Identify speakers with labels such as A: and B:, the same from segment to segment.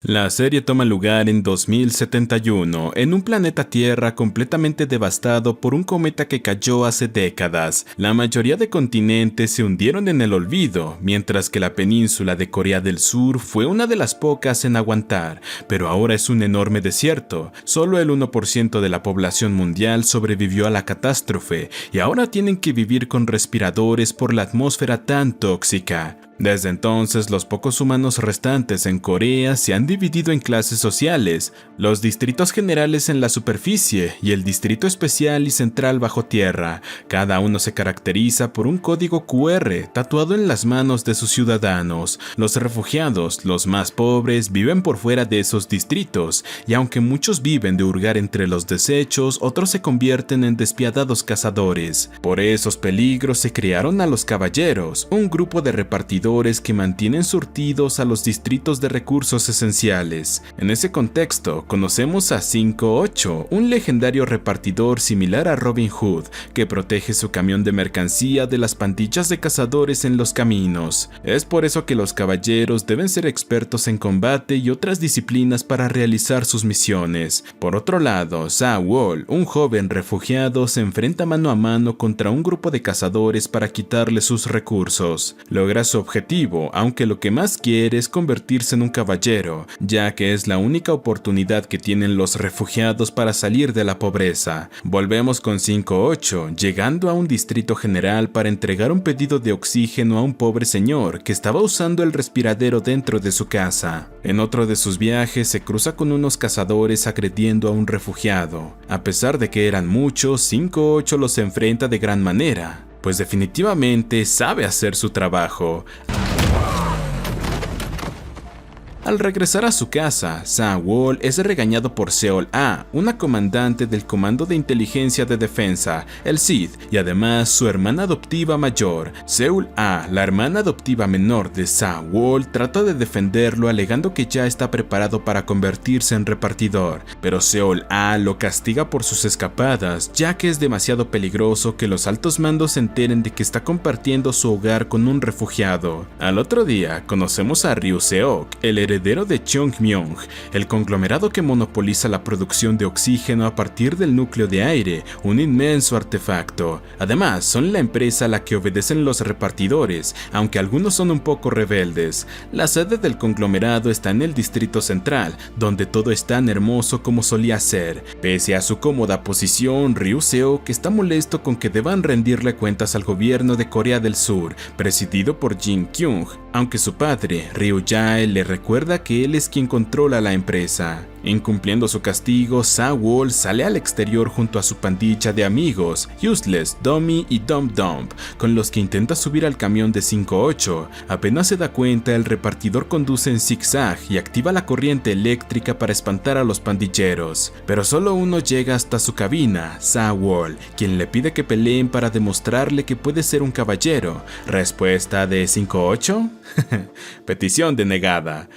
A: La serie toma lugar en 2071, en un planeta Tierra completamente devastado por un cometa que cayó hace décadas. La mayoría de continentes se hundieron en el olvido, mientras que la península de Corea del Sur fue una de las pocas en aguantar, pero ahora es un enorme desierto. Solo el 1% de la población mundial sobrevivió a la catástrofe, y ahora tienen que vivir con respiradores por la atmósfera tan tóxica. Desde entonces, los pocos humanos restantes en Corea se han dividido en clases sociales, los distritos generales en la superficie y el distrito especial y central bajo tierra. Cada uno se caracteriza por un código QR tatuado en las manos de sus ciudadanos. Los refugiados, los más pobres, viven por fuera de esos distritos, y aunque muchos viven de hurgar entre los desechos, otros se convierten en despiadados cazadores. Por esos peligros se crearon a los caballeros, un grupo de repartidores que mantienen surtidos a los distritos de recursos esenciales. En ese contexto, conocemos a 5-8, un legendario repartidor similar a Robin Hood, que protege su camión de mercancía de las pandillas de cazadores en los caminos. Es por eso que los caballeros deben ser expertos en combate y otras disciplinas para realizar sus misiones. Por otro lado, Sa-Wol, un joven refugiado, se enfrenta mano a mano contra un grupo de cazadores para quitarle sus recursos. Logra su objetivo, aunque lo que más quiere es convertirse en un caballero, ya que es la única oportunidad que tienen los refugiados para salir de la pobreza. Volvemos con 5-8, llegando a un distrito general para entregar un pedido de oxígeno a un pobre señor que estaba usando el respiradero dentro de su casa. En otro de sus viajes se cruza con unos cazadores agrediendo a un refugiado. A pesar de que eran muchos, 5-8 los enfrenta de gran manera, pues definitivamente sabe hacer su trabajo. Al regresar a su casa, Sa-Wol es regañado por Seol-A, una comandante del Comando de Inteligencia de Defensa, el SID, y además su hermana adoptiva mayor. Seol-A, la hermana adoptiva menor de Sa-Wol, trata de defenderlo alegando que ya está preparado para convertirse en repartidor, pero Seol-A lo castiga por sus escapadas, ya que es demasiado peligroso que los altos mandos se enteren de que está compartiendo su hogar con un refugiado. Al otro día, conocemos a Ryu Seok, el heredero de Cheongmyong, el conglomerado que monopoliza la producción de oxígeno a partir del núcleo de aire, un inmenso artefacto. Además, son la empresa a la que obedecen los repartidores, aunque algunos son un poco rebeldes. La sede del conglomerado está en el distrito central, donde todo es tan hermoso como solía ser. Pese a su cómoda posición, Ryu Seok está molesto con que deban rendirle cuentas al gobierno de Corea del Sur, presidido por Jin Kyung, aunque su padre, Ryu Jae, le recuerda que él es quien controla la empresa. Incumpliendo su castigo, Sa-Wol sale al exterior junto a su pandilla de amigos, Useless, Dummy y Dump Dump, con los que intenta subir al camión de 5-8. Apenas se da cuenta, el repartidor conduce en zigzag y activa la corriente eléctrica para espantar a los pandilleros. Pero solo uno llega hasta su cabina, Sa-Wol, quien le pide que peleen para demostrarle que puede ser un caballero. Respuesta de 5-8: petición denegada.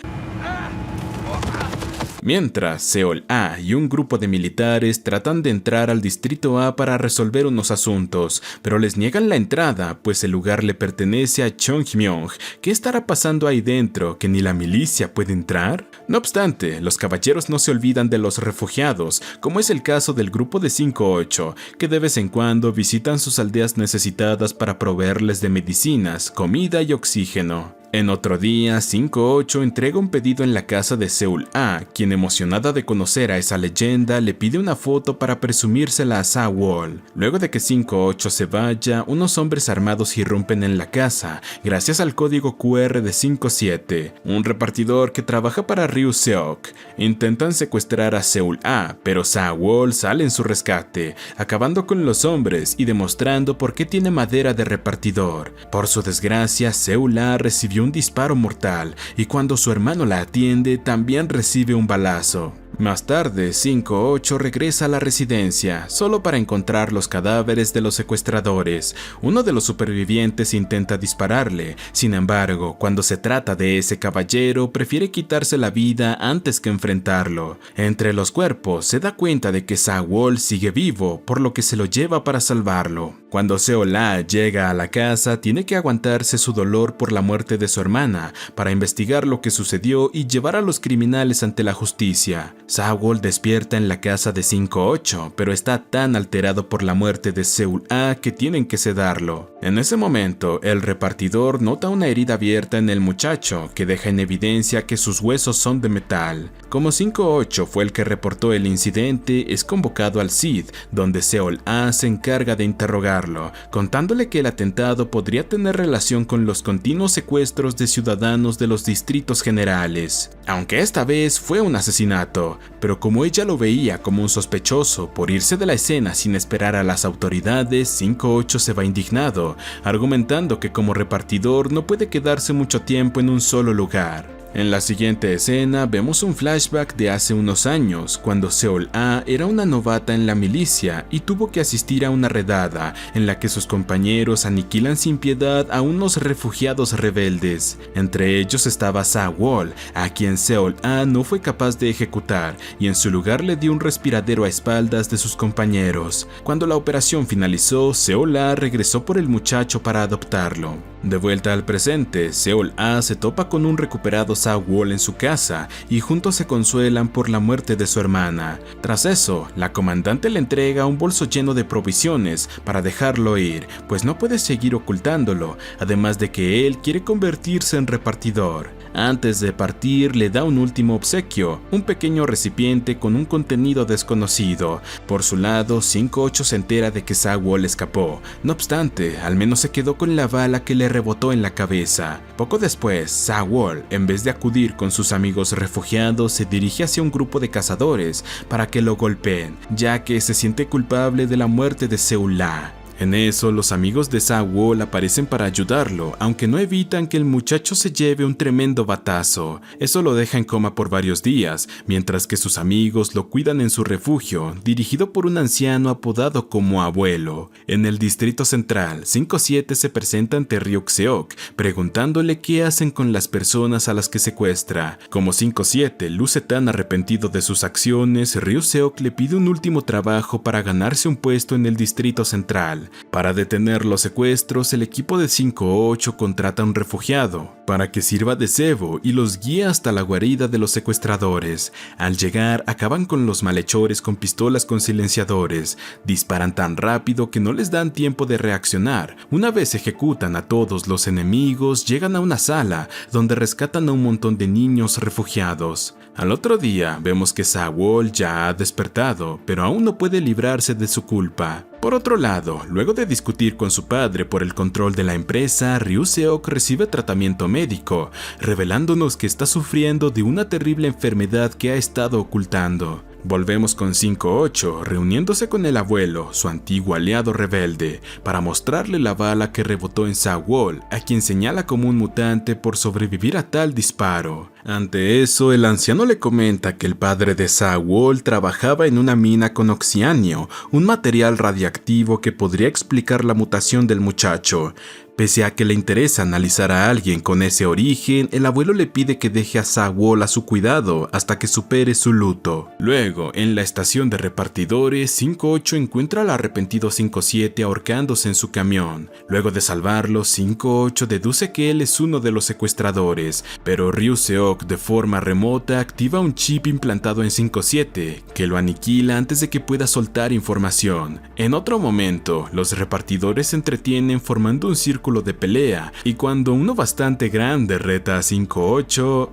A: Mientras, Seol-A y un grupo de militares tratan de entrar al Distrito A para resolver unos asuntos, pero les niegan la entrada, pues el lugar le pertenece a Cheongmyong. ¿Qué estará pasando ahí dentro, que ni la milicia puede entrar? No obstante, los caballeros no se olvidan de los refugiados, como es el caso del grupo de 5-8, que de vez en cuando visitan sus aldeas necesitadas para proveerles de medicinas, comida y oxígeno. En otro día, 5-8 entrega un pedido en la casa de Seol-A, quien, emocionada de conocer a esa leyenda, le pide una foto para presumírsela a Sa-Wol. Luego de que 5-8 se vaya, unos hombres armados irrumpen en la casa, gracias al código QR de 5-7, un repartidor que trabaja para Ryu Seok. Intentan secuestrar a Seol-A, pero Sa-Wol sale en su rescate, acabando con los hombres y demostrando por qué tiene madera de repartidor. Por su desgracia, Seol-A recibió un disparo mortal, y cuando su hermano la atiende, también recibe un balazo. Más tarde, 5-8 regresa a la residencia, solo para encontrar los cadáveres de los secuestradores. Uno de los supervivientes intenta dispararle, sin embargo, cuando se trata de ese caballero, prefiere quitarse la vida antes que enfrentarlo. Entre los cuerpos, se da cuenta de que Sa-Wol sigue vivo, por lo que se lo lleva para salvarlo. Cuando Seo-la llega a la casa, tiene que aguantarse su dolor por la muerte de su hermana, para investigar lo que sucedió y llevar a los criminales ante la justicia. Sa-Wol despierta en la casa de 5-8, pero está tan alterado por la muerte de Seul-ah que tienen que sedarlo. En ese momento, el repartidor nota una herida abierta en el muchacho, que deja en evidencia que sus huesos son de metal. Como 5-8 fue el que reportó el incidente, es convocado al CID, donde Seol-ah se encarga de interrogarlo, contándole que el atentado podría tener relación con los continuos secuestros de ciudadanos de los distritos generales. Aunque esta vez fue un asesinato, pero como ella lo veía como un sospechoso por irse de la escena sin esperar a las autoridades, 5-8 se va indignado, argumentando que como repartidor no puede quedarse mucho tiempo en un solo lugar. En la siguiente escena vemos un flashback de hace unos años, cuando Seol-ah era una novata en la milicia y tuvo que asistir a una redada en la que sus compañeros aniquilan sin piedad a unos refugiados rebeldes. Entre ellos estaba Sa-Wol, a quien Seol-ah no fue capaz de ejecutar y en su lugar le dio un respiradero a espaldas de sus compañeros. Cuando la operación finalizó, Seol-ah regresó por el muchacho para adoptarlo. De vuelta al presente, Seol-ah se topa con un recuperado Sa-Wol en su casa y juntos se consuelan por la muerte de su hermana. Tras eso, la comandante le entrega un bolso lleno de provisiones para dejarlo ir, pues no puede seguir ocultándolo, además de que él quiere convertirse en repartidor. Antes de partir, le da un último obsequio, un pequeño recipiente con un contenido desconocido. Por su lado, 5-8 se entera de que Sa-Wol escapó. No obstante, al menos se quedó con la bala que le rebotó en la cabeza. Poco después, Sa-Wol, en vez de acudir con sus amigos refugiados, se dirige hacia un grupo de cazadores para que lo golpeen, ya que se siente culpable de la muerte de Seul-ah. En eso, los amigos de Sa-Wol aparecen para ayudarlo, aunque no evitan que el muchacho se lleve un tremendo batazo. Eso lo deja en coma por varios días, mientras que sus amigos lo cuidan en su refugio, dirigido por un anciano apodado como Abuelo. En el Distrito Central, 5-7 se presenta ante Ryuk-seok, preguntándole qué hacen con las personas a las que secuestra. Como 5-7 luce tan arrepentido de sus acciones, Ryuk-seok le pide un último trabajo para ganarse un puesto en el Distrito Central. Para detener los secuestros, el equipo de 5-8 contrata a un refugiado para que sirva de cebo y los guíe hasta la guarida de los secuestradores. Al llegar, acaban con los malhechores con pistolas con silenciadores. Disparan tan rápido que no les dan tiempo de reaccionar. Una vez ejecutan a todos los enemigos, llegan a una sala donde rescatan a un montón de niños refugiados. Al otro día, vemos que Sa-Wol ya ha despertado, pero aún no puede librarse de su culpa. Por otro lado, luego de discutir con su padre por el control de la empresa, Ryuk-seok recibe tratamiento médico, revelándonos que está sufriendo de una terrible enfermedad que ha estado ocultando. Volvemos con 5-8, reuniéndose con el abuelo, su antiguo aliado rebelde, para mostrarle la bala que rebotó en Sa-Wol, a quien señala como un mutante por sobrevivir a tal disparo. Ante eso, el anciano le comenta que el padre de Sa-Wol trabajaba en una mina con oxianio, un material radiactivo que podría explicar la mutación del muchacho. Pese a que le interesa analizar a alguien con ese origen, el abuelo le pide que deje a Sa-Wol a su cuidado hasta que supere su luto. Luego, en la estación de repartidores, 5-8 encuentra al arrepentido 5-7 ahorcándose en su camión. Luego de salvarlo, 5-8 deduce que él es uno de los secuestradores, pero Ryuk-seok de forma remota activa un chip implantado en 5-7, que lo aniquila antes de que pueda soltar información. En otro momento, los repartidores se entretienen formando un círculo de pelea, y cuando uno bastante grande reta a 5-8,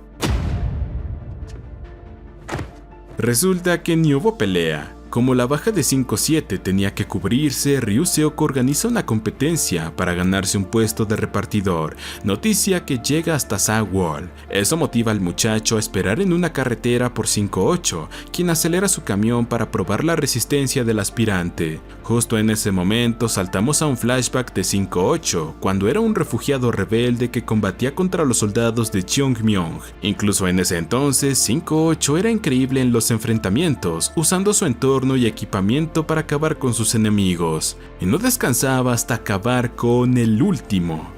A: resulta que ni hubo pelea. Como la baja de 5-7 tenía que cubrirse, Ryu Seok organiza una competencia para ganarse un puesto de repartidor, noticia que llega hasta Sawol. Eso motiva al muchacho a esperar en una carretera por 5-8, quien acelera su camión para probar la resistencia del aspirante. Justo en ese momento saltamos a un flashback de 5-8, cuando era un refugiado rebelde que combatía contra los soldados de Cheongmyeong. Incluso en ese entonces, 5-8 era increíble en los enfrentamientos, usando su entorno y equipamiento para acabar con sus enemigos, y no descansaba hasta acabar con el último.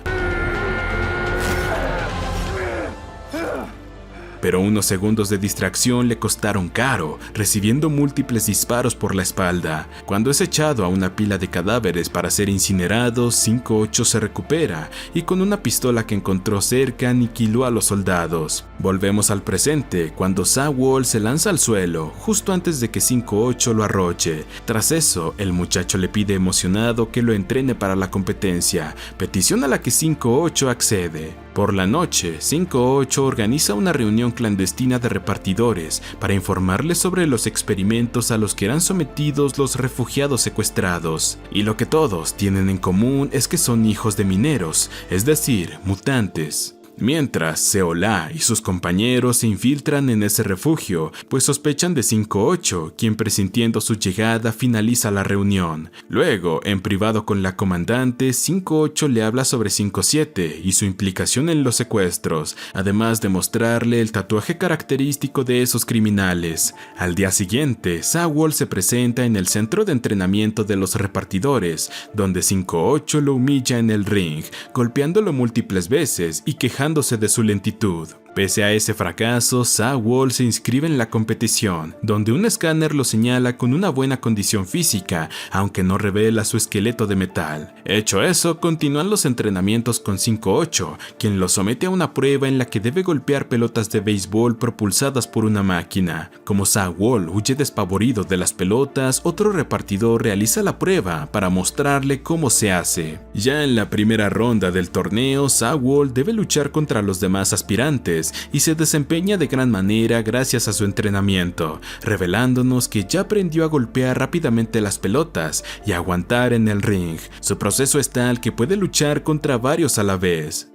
A: Pero unos segundos de distracción le costaron caro, recibiendo múltiples disparos por la espalda. Cuando es echado a una pila de cadáveres para ser incinerado, 5-8 se recupera y con una pistola que encontró cerca aniquiló a los soldados. Volvemos al presente, cuando Sawol se lanza al suelo, justo antes de que 5-8 lo arrolle. Tras eso, el muchacho le pide emocionado que lo entrene para la competencia, petición a la que 5-8 accede. Por la noche, 5-8 organiza una reunión clandestina de repartidores para informarles sobre los experimentos a los que eran sometidos los refugiados secuestrados. Y lo que todos tienen en común es que son hijos de mineros, es decir, mutantes. Mientras, Seola y sus compañeros se infiltran en ese refugio, pues sospechan de 5-8, quien presintiendo su llegada finaliza la reunión. Luego, en privado con la comandante, 5-8 le habla sobre 5-7 y su implicación en los secuestros, además de mostrarle el tatuaje característico de esos criminales. Al día siguiente, Sawol se presenta en el centro de entrenamiento de los repartidores, donde 5-8 lo humilla en el ring, golpeándolo múltiples veces y quejándose de su lentitud. Pese a ese fracaso, Sawol se inscribe en la competición, donde un escáner lo señala con una buena condición física, aunque no revela su esqueleto de metal. Hecho eso, continúan los entrenamientos con 5-8, quien lo somete a una prueba en la que debe golpear pelotas de béisbol propulsadas por una máquina. Como Sawol huye despavorido de las pelotas, otro repartidor realiza la prueba para mostrarle cómo se hace. Ya en la primera ronda del torneo, Sawol debe luchar contra los demás aspirantes, y se desempeña de gran manera gracias a su entrenamiento, revelándonos que ya aprendió a golpear rápidamente las pelotas y a aguantar en el ring. Su proceso es tal que puede luchar contra varios a la vez.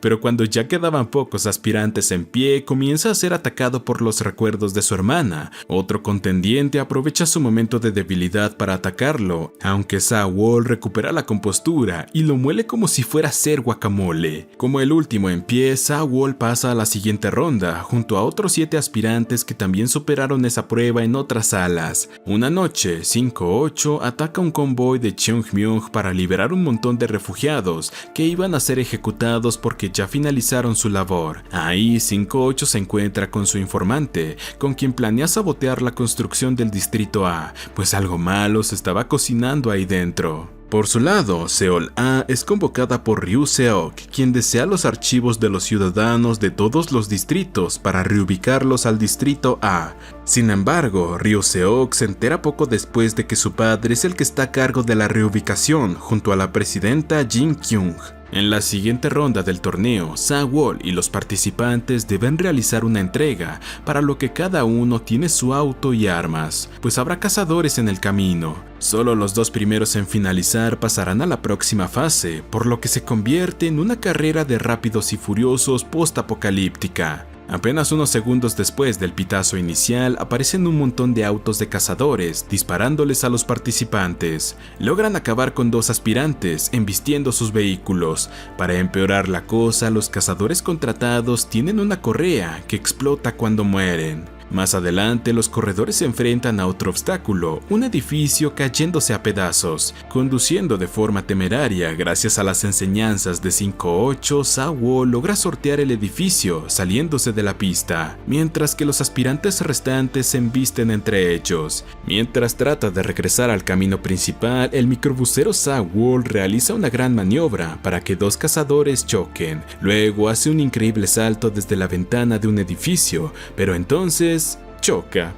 A: Pero cuando ya quedaban pocos aspirantes en pie, comienza a ser atacado por los recuerdos de su hermana. Otro contendiente aprovecha su momento de debilidad para atacarlo, aunque Sawol recupera la compostura y lo muele como si fuera a ser guacamole. Como el último en pie, Sawol pasa a la siguiente ronda, junto a otros 7 aspirantes que también superaron esa prueba en otras salas. Una noche, 5-8 ataca un convoy de Cheongmyeong para liberar un montón de refugiados que iban a ser ejecutados porque ya finalizaron su labor. Ahí 5-8 se encuentra con su informante, con quien planea sabotear la construcción del Distrito A, pues algo malo se estaba cocinando ahí dentro. Por su lado, Seol-A es convocada por Ryu Seok, quien desea los archivos de los ciudadanos de todos los distritos para reubicarlos al Distrito A. Sin embargo, Ryu Seok se entera poco después de que su padre es el que está a cargo de la reubicación, junto a la presidenta Jin Kyung. En la siguiente ronda del torneo, Sawol y los participantes deben realizar una entrega, para lo que cada uno tiene su auto y armas, pues habrá cazadores en el camino. Solo los 2 primeros en finalizar pasarán a la próxima fase, por lo que se convierte en una carrera de rápidos y furiosos post-apocalíptica. Apenas unos segundos después del pitazo inicial, aparecen un montón de autos de cazadores, disparándoles a los participantes. Logran acabar con 2 aspirantes, embistiendo sus vehículos. Para empeorar la cosa, los cazadores contratados tienen una correa que explota cuando mueren. Más adelante, los corredores se enfrentan a otro obstáculo, un edificio cayéndose a pedazos. Conduciendo de forma temeraria, gracias a las enseñanzas de 5-8, Sawol logra sortear el edificio, saliéndose de la pista, mientras que los aspirantes restantes se embisten entre ellos. Mientras trata de regresar al camino principal, el microbusero Sawol realiza una gran maniobra para que 2 cazadores choquen. Luego hace un increíble salto desde la ventana de un edificio, pero entonces choca.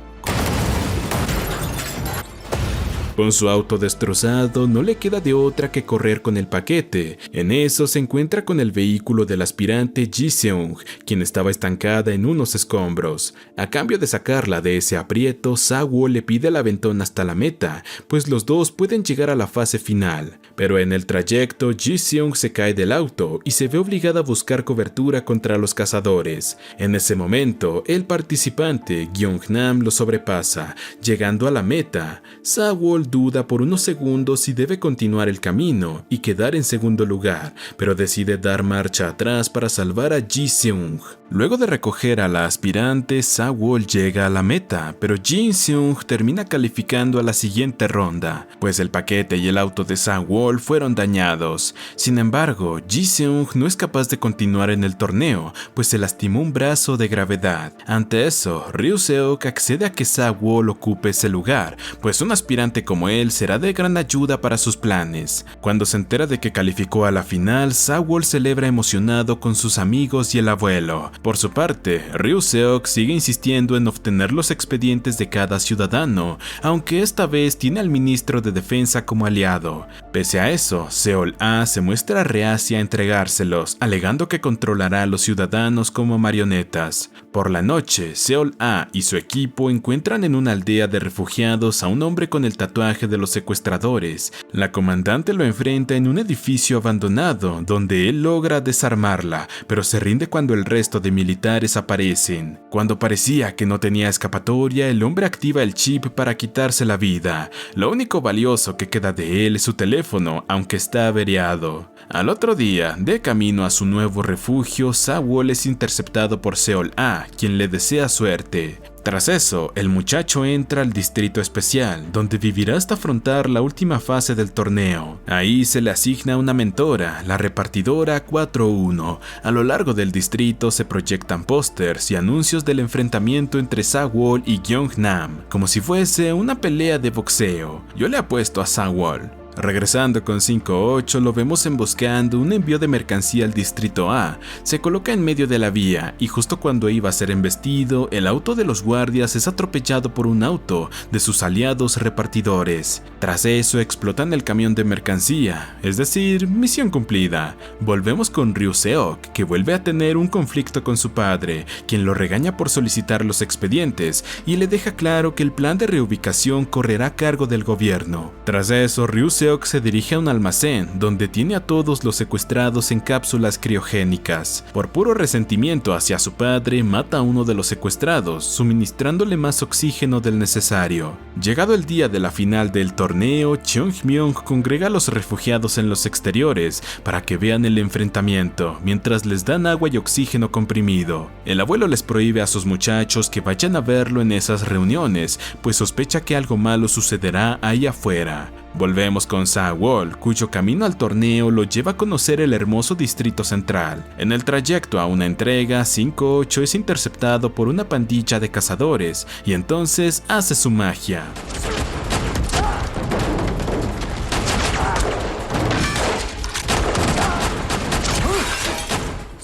A: Con su auto destrozado, no le queda de otra que correr con el paquete. En eso se encuentra con el vehículo del aspirante Ji-seung, quien estaba estancada en unos escombros. A cambio de sacarla de ese aprieto, Sa-woo le pide el aventón hasta la meta, pues los dos pueden llegar a la fase final. Pero en el trayecto, Ji-seung se cae del auto y se ve obligada a buscar cobertura contra los cazadores. En ese momento, el participante, Gyeong-nam, lo sobrepasa, llegando a la meta. Sa-woo duda por unos segundos si debe continuar el camino y quedar en segundo lugar, pero decide dar marcha atrás para salvar a Ji-seung. Luego de recoger a la aspirante, Sa-woo llega a la meta, pero Ji-seung termina calificando a la siguiente ronda, pues el paquete y el auto de Sa-woo fueron dañados. Sin embargo, Ji-seung no es capaz de continuar en el torneo, pues se lastimó un brazo de gravedad. Ante eso, Ryu-seok accede a que Sa-woo ocupe ese lugar, pues un aspirante como él será de gran ayuda para sus planes. Cuando se entera de que calificó a la final, Sa-woo celebra emocionado con sus amigos y el abuelo. Por su parte, Ryu-seok sigue insistiendo en obtener los expedientes de cada ciudadano, aunque esta vez tiene al ministro de defensa como aliado. Pese a eso, Seol-A se muestra reacia a entregárselos, alegando que controlará a los ciudadanos como marionetas. Por la noche, Seol-A y su equipo encuentran en una aldea de refugiados a un hombre con el tatuaje de los secuestradores. La comandante lo enfrenta en un edificio abandonado, donde él logra desarmarla, pero se rinde cuando el resto de militares aparecen. Cuando parecía que no tenía escapatoria, el hombre activa el chip para quitarse la vida. Lo único valioso que queda de él es su teléfono, aunque está averiado. Al otro día, de camino a su nuevo refugio, Sa-woo es interceptado por Seol-A, quien le desea suerte. Tras eso, el muchacho entra al distrito especial, donde vivirá hasta afrontar la última fase del torneo. Ahí se le asigna una mentora, la repartidora 4-1. A lo largo del distrito se proyectan pósters y anuncios del enfrentamiento entre Sa-woo y Gyeong-nam, como si fuese una pelea de boxeo. Yo le apuesto a Sa-woo. Regresando con 5-8, lo vemos emboscando un envío de mercancía al distrito A. Se coloca en medio de la vía y justo cuando iba a ser embestido, el auto de los guardias es atropellado por un auto de sus aliados repartidores. Tras eso explotan el camión de mercancía, es decir, misión cumplida. Volvemos con Ryu-seok, que vuelve a tener un conflicto con su padre, quien lo regaña por solicitar los expedientes y le deja claro que el plan de reubicación correrá a cargo del gobierno. Tras eso, Ryu-seok se dirige a un almacén donde tiene a todos los secuestrados en cápsulas criogénicas. Por puro resentimiento hacia su padre, mata a uno de los secuestrados, suministrándole más oxígeno del necesario. Llegado el día de la final del torneo, Cheong-myung congrega a los refugiados en los exteriores para que vean el enfrentamiento, mientras les dan agua y oxígeno comprimido. El abuelo les prohíbe a sus muchachos que vayan a verlo en esas reuniones, pues sospecha que algo malo sucederá ahí afuera. Volvemos con Sa-woo, cuyo camino al torneo lo lleva a conocer el hermoso distrito central. En el trayecto a una entrega, 5-8 es interceptado por una pandilla de cazadores y entonces hace su magia.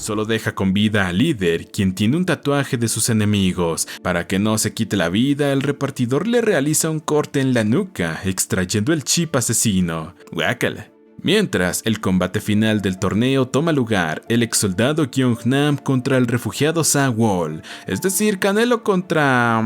A: Solo deja con vida al líder, quien tiene un tatuaje de sus enemigos. Para que no se quite la vida, el repartidor le realiza un corte en la nuca, extrayendo el chip asesino. Guácala. Mientras, el combate final del torneo toma lugar, el ex soldado Gyeong-nam contra el refugiado Sa-woo, es decir, Canelo contra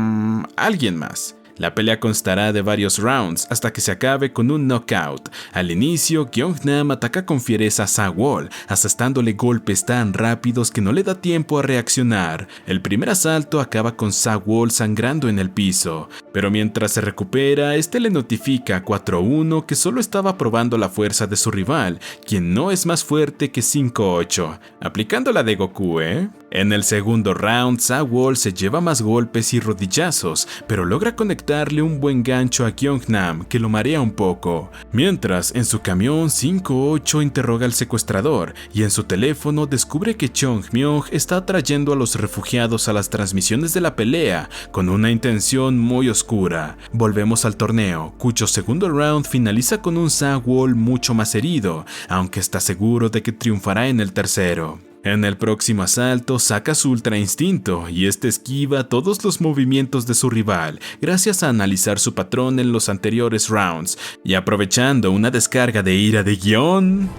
A: alguien más. La pelea constará de varios rounds hasta que se acabe con un knockout. Al inicio, Gyeong-nam ataca con fiereza a Sa-woo, asestándole golpes tan rápidos que no le da tiempo a reaccionar. El primer asalto acaba con Sa-woo sangrando en el piso, pero mientras se recupera, este le notifica a 4-1 que solo estaba probando la fuerza de su rival, quien no es más fuerte que 5-8, aplicando la de Goku, En el segundo round, Sa-woo se lleva más golpes y rodillazos, pero logra conectarle un buen gancho a Gyeong-nam que lo marea un poco. Mientras, en su camión, 5-8 interroga al secuestrador y en su teléfono descubre que Cheong-myung está atrayendo a los refugiados a las transmisiones de la pelea con una intención muy oscura. Volvemos al torneo, cuyo segundo round finaliza con un Sa-woo mucho más herido, aunque está seguro de que triunfará en el tercero. En el próximo asalto saca su ultra instinto y este esquiva todos los movimientos de su rival gracias a analizar su patrón en los anteriores rounds y aprovechando una descarga de ira de guión.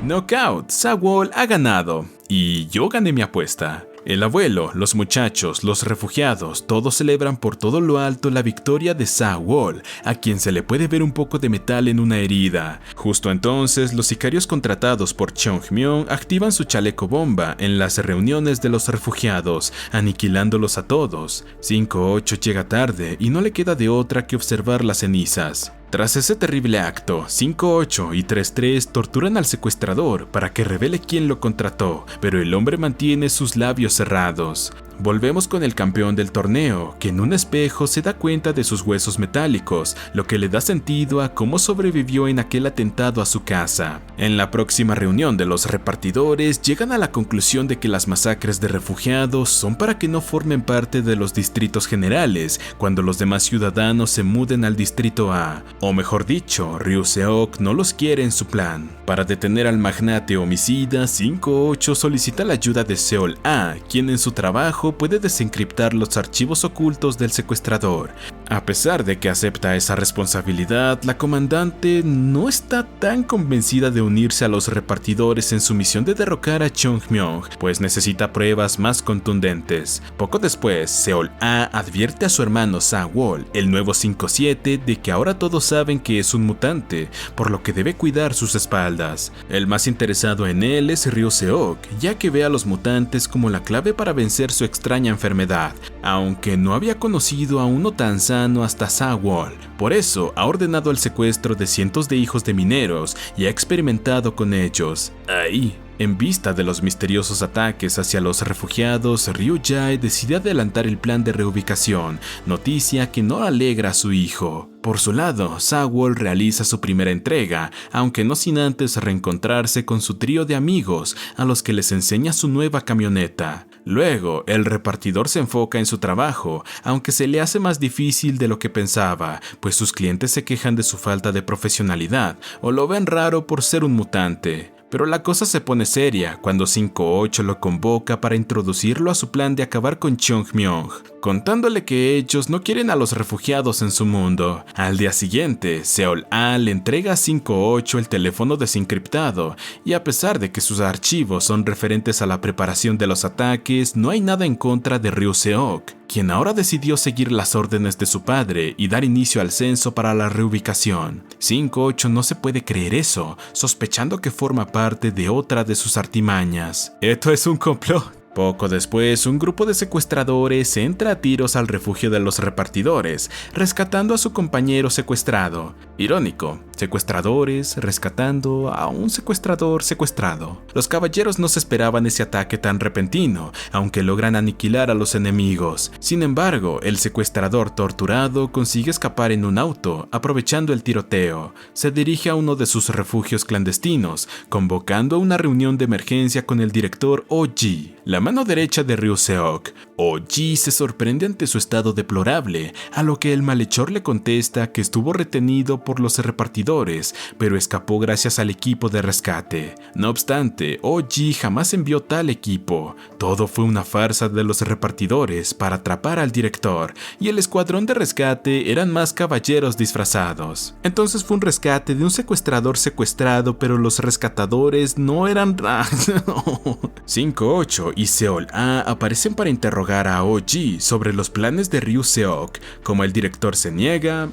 A: Knockout, Zawol ha ganado y yo gané mi apuesta. El abuelo, los muchachos, los refugiados, todos celebran por todo lo alto la victoria de Zawol, a quien se le puede ver un poco de metal en una herida. Justo entonces, los sicarios contratados por Chongmyon activan su chaleco bomba en las reuniones de los refugiados, aniquilándolos a todos. 5-8 llega tarde y no le queda de otra que observar las cenizas. Tras ese terrible acto, 5-8 y 3-3 torturan al secuestrador para que revele quién lo contrató, pero el hombre mantiene sus labios cerrados. Volvemos con el campeón del torneo, que en un espejo se da cuenta de sus huesos metálicos, lo que le da sentido a cómo sobrevivió en aquel atentado a su casa. En la próxima reunión de los repartidores, llegan a la conclusión de que las masacres de refugiados son para que no formen parte de los distritos generales, cuando los demás ciudadanos se muden al distrito A. O mejor dicho, Ryu Seok no los quiere en su plan. Para detener al magnate homicida, 5-8 solicita la ayuda de Seol A, quien en su trabajo puede desencriptar los archivos ocultos del secuestrador. A pesar de que acepta esa responsabilidad, la comandante no está tan convencida de unirse a los repartidores en su misión de derrocar a Chongmyon, pues necesita pruebas más contundentes. Poco después, Seol A advierte a su hermano Zawol, el nuevo 5-7, de que ahora todos saben que es un mutante, por lo que debe cuidar sus espaldas. El más interesado en él es Ryu Seok, ya que ve a los mutantes como la clave para vencer su extraña enfermedad, aunque no había conocido a uno tan sano hasta Zawol. Por eso ha ordenado el secuestro de cientos de hijos de mineros y ha experimentado con ellos. Ahí, en vista de los misteriosos ataques hacia los refugiados, Ryu Jae decide adelantar el plan de reubicación, noticia que no alegra a su hijo. Por su lado, Zawol realiza su primera entrega, aunque no sin antes reencontrarse con su trío de amigos, a los que les enseña su nueva camioneta. Luego, el repartidor se enfoca en su trabajo, aunque se le hace más difícil de lo que pensaba, pues sus clientes se quejan de su falta de profesionalidad o lo ven raro por ser un mutante. Pero la cosa se pone seria cuando 5-8 lo convoca para introducirlo a su plan de acabar con Chongmyon, contándole que ellos no quieren a los refugiados en su mundo. Al día siguiente, Seol A le entrega a 5-8 el teléfono desencriptado, y a pesar de que sus archivos son referentes a la preparación de los ataques, no hay nada en contra de Ryu Seok, quien ahora decidió seguir las órdenes de su padre y dar inicio al censo para la reubicación. 5-8 no se puede creer eso, sospechando que forma parte de otra de sus artimañas. Esto es un complot. Poco después, un grupo de secuestradores entra a tiros al refugio de los repartidores, rescatando a su compañero secuestrado. Irónico, secuestradores rescatando a un secuestrador secuestrado. Los caballeros no se esperaban ese ataque tan repentino, aunque logran aniquilar a los enemigos. Sin embargo, el secuestrador torturado consigue escapar en un auto, aprovechando el tiroteo. Se dirige a uno de sus refugios clandestinos, convocando a una reunión de emergencia con el director Oji, la mano derecha de Ryu Seok. Oji se sorprende ante su estado deplorable, a lo que el malhechor le contesta que estuvo retenido por los repartidores, pero escapó gracias al equipo de rescate. No obstante, Oji jamás envió tal equipo. Todo fue una farsa de los repartidores para atrapar al director, y el escuadrón de rescate eran más caballeros disfrazados. Entonces fue un rescate de un secuestrador secuestrado, pero los rescatadores no eran... 5-8 y Seol A aparecen para interrogar a Oji sobre los planes de Ryu Seok. Como el director se niega...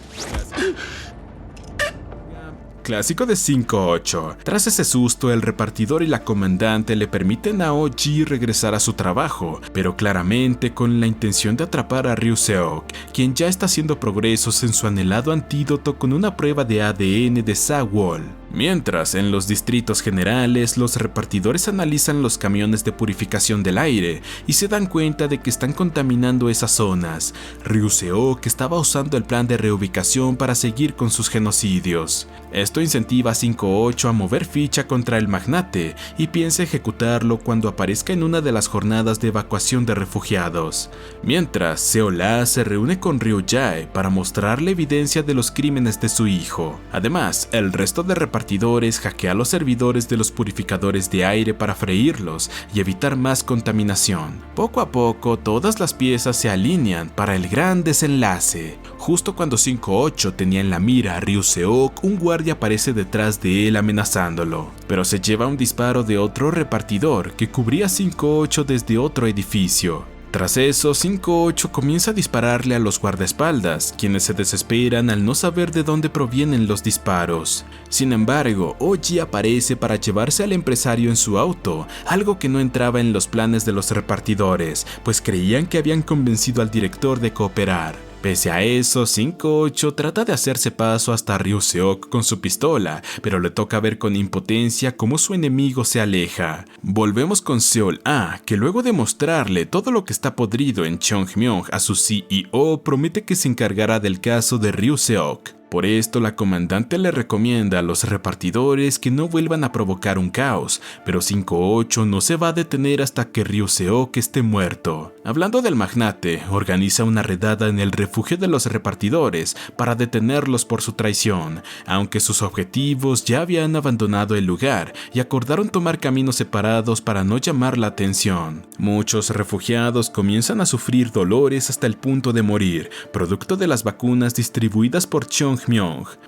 A: Clásico de 5-8. Tras ese susto, el repartidor y la comandante le permiten a Oji regresar a su trabajo, pero claramente con la intención de atrapar a Ryu Seok, quien ya está haciendo progresos en su anhelado antídoto con una prueba de ADN de Zawol. Mientras, en los distritos generales, los repartidores analizan los camiones de purificación del aire y se dan cuenta de que están contaminando esas zonas. Ryu Seok estaba usando el plan de reubicación para seguir con sus genocidios. Esto incentiva a 5-8 a mover ficha contra el magnate y piensa ejecutarlo cuando aparezca en una de las jornadas de evacuación de refugiados. Mientras, Seol A se reúne con Ryu Jae para mostrarle evidencia de los crímenes de su hijo. Además, el resto de repartidores repartidores hackea los servidores de los purificadores de aire para freírlos y evitar más contaminación. Poco a poco, todas las piezas se alinean para el gran desenlace. Justo cuando 5-8 tenía en la mira a Ryu-Seok, un guardia aparece detrás de él amenazándolo, pero se lleva un disparo de otro repartidor que cubría a 5-8 desde otro edificio. Tras eso, 5-8 comienza a dispararle a los guardaespaldas, quienes se desesperan al no saber de dónde provienen los disparos. Sin embargo, Oji aparece para llevarse al empresario en su auto, algo que no entraba en los planes de los repartidores, pues creían que habían convencido al director de cooperar. Pese a eso, 5-8 trata de hacerse paso hasta Ryu-Seok con su pistola, pero le toca ver con impotencia cómo su enemigo se aleja. Volvemos con Seol-A, que luego de mostrarle todo lo que está podrido en Cheongmyeong a su CEO, promete que se encargará del caso de Ryu-Seok. Por esto, la comandante le recomienda a los repartidores que no vuelvan a provocar un caos, pero 5-8 no se va a detener hasta que Ryu-Seok esté muerto. Hablando del magnate, organiza una redada en el refugio de los repartidores para detenerlos por su traición, aunque sus objetivos ya habían abandonado el lugar y acordaron tomar caminos separados para no llamar la atención. Muchos refugiados comienzan a sufrir dolores hasta el punto de morir, producto de las vacunas distribuidas por Cheongmyeong.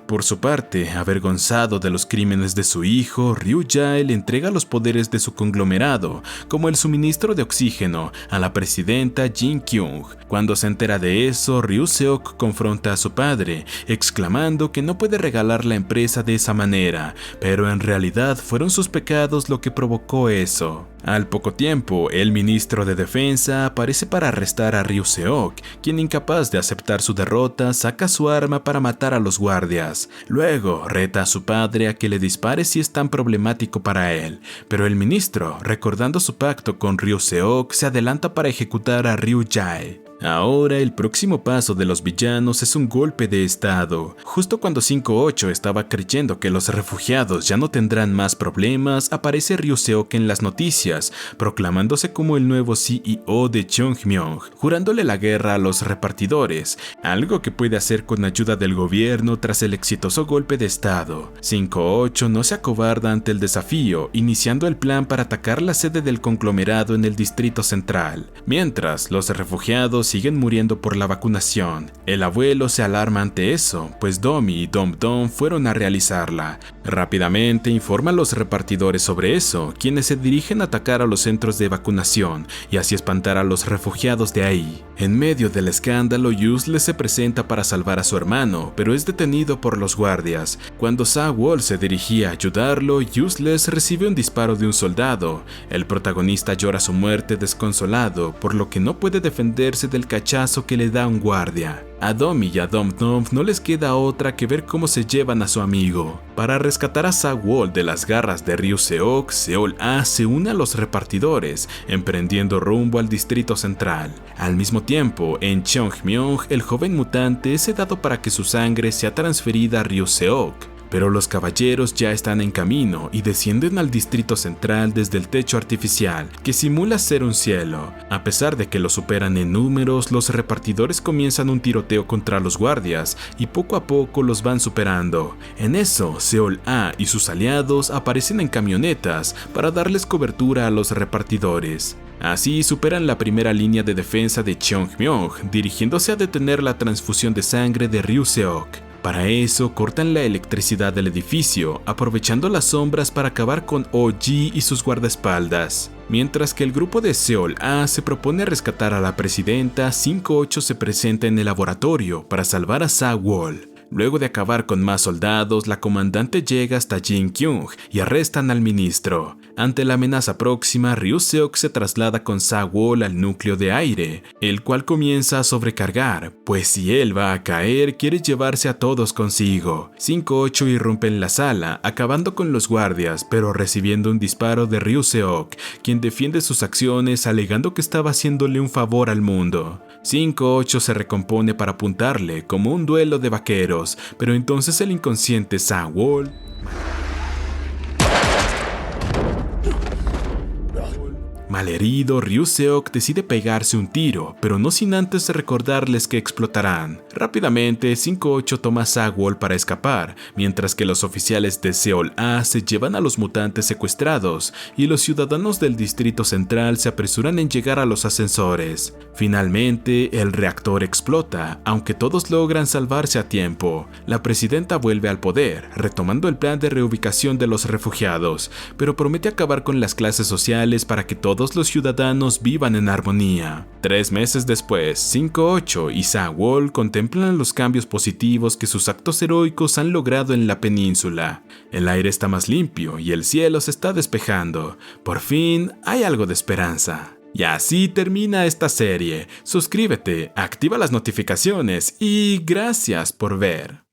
A: Por su parte, avergonzado de los crímenes de su hijo, Ryu Jae le entrega los poderes de su conglomerado, como el suministro de oxígeno, a la presidenta Jin Kyung. Cuando se entera de eso, Ryu-Seok confronta a su padre, exclamando que no puede regalar la empresa de esa manera, pero en realidad fueron sus pecados lo que provocó eso. Al poco tiempo, el ministro de Defensa aparece para arrestar a Ryu-Seok, quien, incapaz de aceptar su derrota, saca su arma para matar a los guardias. Luego, reta a su padre a que le dispare si es tan problemático para él, pero el ministro, recordando su pacto con Ryu-Seok, se adelanta para ejecutar a Ryu Jae. Ahora el próximo paso de los villanos es un golpe de estado. Justo cuando 5-8 estaba creyendo que los refugiados ya no tendrán más problemas, aparece Ryu-Seok en las noticias, proclamándose como el nuevo CEO de Cheongmyeong, jurándole la guerra a los repartidores, algo que puede hacer con ayuda del gobierno tras el exitoso golpe de estado. 5-8 no se acobarda ante el desafío, iniciando el plan para atacar la sede del conglomerado en el distrito central. Mientras, los refugiados siguen muriendo por la vacunación. El abuelo se alarma ante eso, pues Domi y Dom-Dom fueron a realizarla. Rápidamente informa a los repartidores sobre eso, quienes se dirigen a atacar a los centros de vacunación y así espantar a los refugiados de ahí. En medio del escándalo, Useless se presenta para salvar a su hermano, pero es detenido por los guardias. Cuando Sa-Wol se dirigía a ayudarlo, Useless recibe un disparo de un soldado. El protagonista llora su muerte desconsolado, por lo que no puede defenderse del cachazo que le da un guardia. A Domi y a Dom-Dom no les queda otra que ver cómo se llevan a su amigo. Para rescatar a Sa-Wol de las garras de Ryu-Seok, Seol-A se une a los repartidores, emprendiendo rumbo al distrito central. Al mismo tiempo, en Cheongmyeong, el joven mutante es sedado para que su sangre sea transferida a Ryu-Seok. Pero los caballeros ya están en camino y descienden al distrito central desde el techo artificial, que simula ser un cielo. A pesar de que lo superan en números, los repartidores comienzan un tiroteo contra los guardias y poco a poco los van superando. En eso, Seol-A y sus aliados aparecen en camionetas para darles cobertura a los repartidores. Así superan la primera línea de defensa de Cheongmyeong, dirigiéndose a detener la transfusión de sangre de Ryu-Seok. Para eso, cortan la electricidad del edificio, aprovechando las sombras para acabar con Oji y sus guardaespaldas. Mientras que el grupo de Seol-A se propone rescatar a la presidenta, 5-8 se presenta en el laboratorio para salvar a Sa-Wol. Luego de acabar con más soldados, la comandante llega hasta Jin Kyung y arrestan al ministro. Ante la amenaza próxima, Ryu-Seok se traslada con Sa-Wol al núcleo de aire, el cual comienza a sobrecargar, pues si él va a caer, quiere llevarse a todos consigo. 5-8 irrumpe en la sala, acabando con los guardias, pero recibiendo un disparo de Ryu-Seok, quien defiende sus acciones alegando que estaba haciéndole un favor al mundo. 5-8 se recompone para apuntarle como un duelo de vaqueros, pero entonces el inconsciente Sa-Wol Malherido, Ryu Seok decide pegarse un tiro, pero no sin antes recordarles que explotarán. Rápidamente, 5-8 toma Sagwol para escapar, mientras que los oficiales de Seol A se llevan a los mutantes secuestrados y los ciudadanos del Distrito Central se apresuran en llegar a los ascensores. Finalmente, el reactor explota, aunque todos logran salvarse a tiempo. La presidenta vuelve al poder, retomando el plan de reubicación de los refugiados, pero promete acabar con las clases sociales para que todos los ciudadanos vivan en armonía. 3 meses después, 5-8 y Sagwol contemplan los cambios positivos que sus actos heroicos han logrado en la península. El aire está más limpio y el cielo se está despejando. Por fin, hay algo de esperanza. Y así termina esta serie. Suscríbete, activa las notificaciones y gracias por ver.